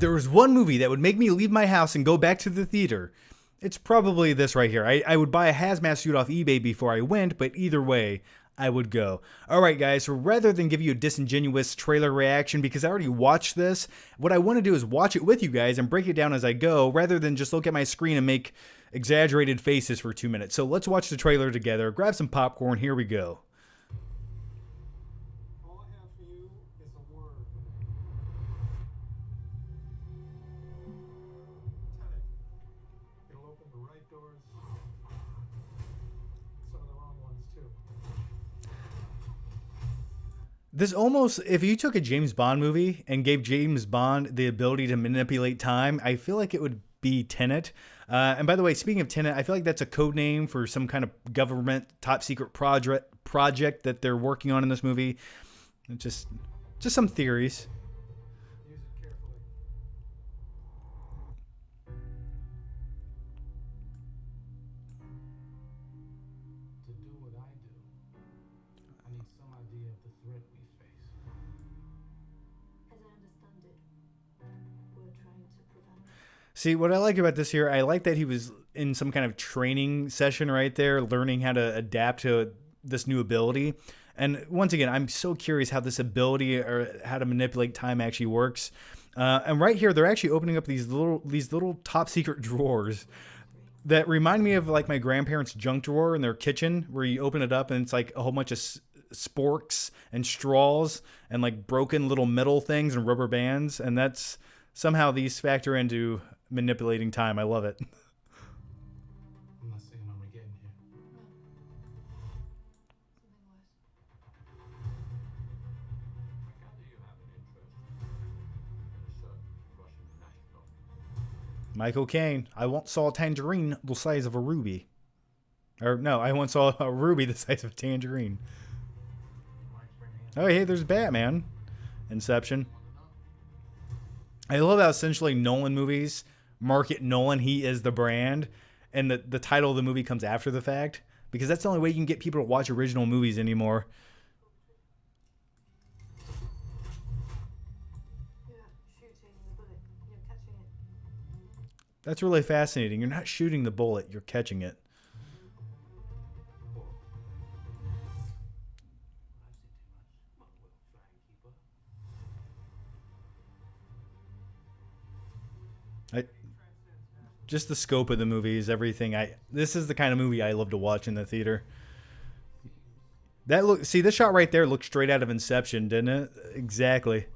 there was one movie that would make me leave my house and go back to the theater, it's probably this right here. I would buy a hazmat suit off eBay before I went, but either way, I would go. All right, guys, so rather than give you a disingenuous trailer reaction because I already watched this, what I want to do is watch it with you guys and break it down as I go rather than just look at my screen and make exaggerated faces for 2 minutes. So let's watch the trailer together. Grab some popcorn. Here we go. All I have for you is a word. Tenet. It'll open the right doors. Some of the wrong ones, too. This almost, if you took a James Bond movie and gave James Bond the ability to manipulate time, I feel like it would be Tenet. And by the way, speaking of Tenet, I feel like that's a code name for some kind of government top secret project that they're working on in this movie. Just some theories. Use it carefully. To do what I do, I need some idea of the threat we face. As I understand it, we're trying to prevent. See, what I like about this here, I like that he was in some kind of training session right there, learning how to adapt to this new ability. And once again, I'm so curious how this ability or how to manipulate time actually works. And right here, they're actually opening up these little top secret drawers that remind me of like my grandparents' junk drawer in their kitchen, where you open it up and it's like a whole bunch of sporks and straws and like broken little metal things and rubber bands. And that's somehow these factor into manipulating time. I love it. I'm not saying I'm getting here. Something worse. I gather you have an interest in a certain Russian national. Michael Caine. I once saw a tangerine the size of a ruby. Or no, I once saw a ruby the size of a tangerine. Oh, hey, there's Batman. Inception. I love how essentially Nolan movies market Nolan. He is the brand. And the title of the movie comes after the fact. Because that's the only way you can get people to watch original movies anymore. You're not shooting the bullet, you're catching it. That's really fascinating. You're not shooting the bullet, you're catching it. Just the scope of the movie is everything. This is the kind of movie I love to watch in the theater. See, this shot right there looked straight out of Inception, didn't it? Exactly.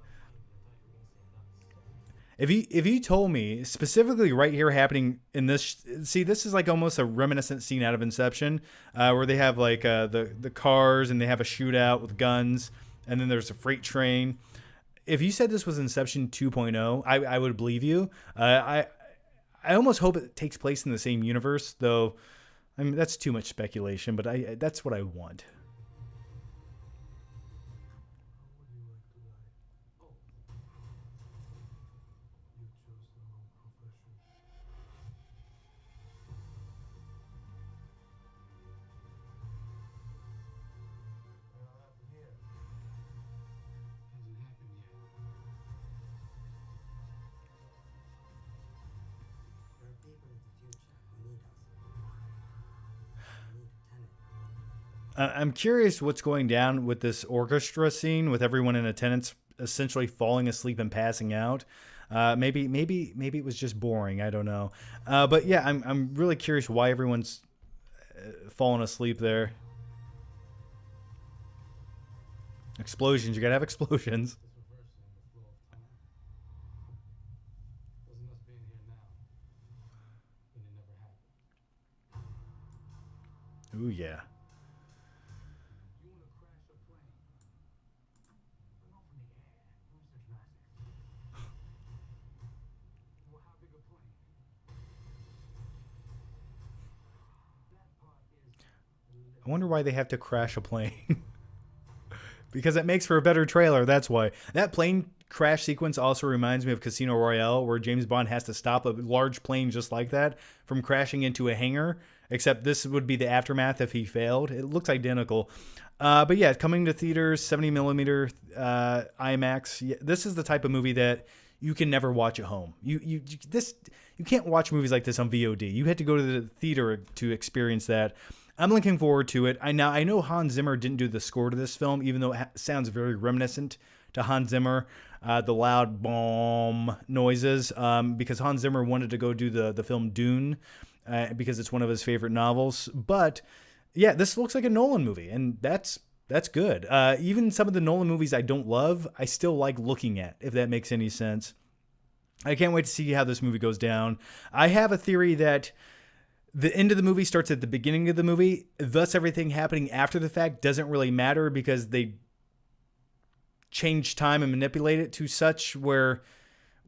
If you told me specifically right here happening in this, see, this is like almost a reminiscent scene out of Inception, where they have like the cars and they have a shootout with guns, and then there's a freight train. If you said this was Inception 2.0, I would believe you. I almost hope it takes place in the same universe, though. I mean, that's too much speculation, but that's what I want. I'm curious what's going down with this orchestra scene with everyone in attendance essentially falling asleep and passing out. Maybe it was just boring. I don't know. But yeah, I'm really curious why everyone's falling asleep there. Explosions. You gotta have explosions. Ooh, yeah. I wonder why they have to crash a plane. Because it makes for a better trailer, that's why. That plane crash sequence also reminds me of Casino Royale, where James Bond has to stop a large plane just like that from crashing into a hangar, except this would be the aftermath if he failed. It looks identical. But yeah, coming to theaters, 70 millimeter IMAX. Yeah, this is the type of movie that you can never watch at home. You can't watch movies like this on VOD. You had to go to the theater to experience that. I'm looking forward to it. I know Hans Zimmer didn't do the score to this film, even though it sounds very reminiscent to Hans Zimmer, the loud bomb noises, because Hans Zimmer wanted to go do the film Dune, because it's one of his favorite novels. But yeah, this looks like a Nolan movie, and that's good. Even some of the Nolan movies I don't love, I still like looking at, if that makes any sense. I can't wait to see how this movie goes down. I have a theory that the end of the movie starts at the beginning of the movie, thus everything happening after the fact doesn't really matter because they change time and manipulate it to such where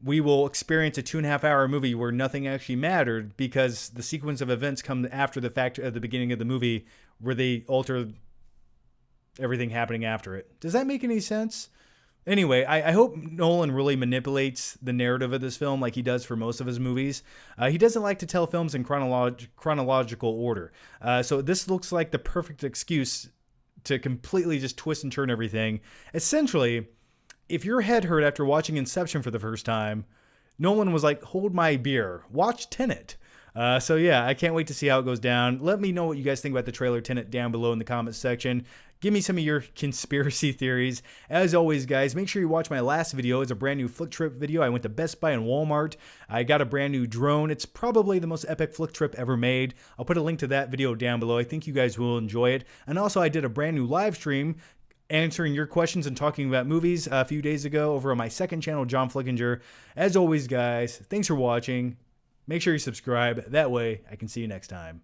we will experience a 2.5 hour movie where nothing actually mattered because the sequence of events come after the fact at the beginning of the movie where they alter everything happening after it. Does that make any sense? Anyway, I hope Nolan really manipulates the narrative of this film like he does for most of his movies. He doesn't like to tell films in chronological order. So this looks like the perfect excuse to completely just twist and turn everything. Essentially, if your head hurt after watching Inception for the first time, Nolan was like, hold my beer, watch Tenet. So yeah, I can't wait to see how it goes down. Let me know what you guys think about the trailer Tenet down below in the comments section. Give me some of your conspiracy theories. As always, guys, make sure you watch my last video. It's a brand new Flick Trip video. I went to Best Buy and Walmart. I got a brand new drone. It's probably the most epic Flick Trip ever made. I'll put a link to that video down below. I think you guys will enjoy it. And also, I did a brand new live stream answering your questions and talking about movies a few days ago over on my second channel, John Flickinger. As always, guys, thanks for watching. Make sure you subscribe. That way, I can see you next time.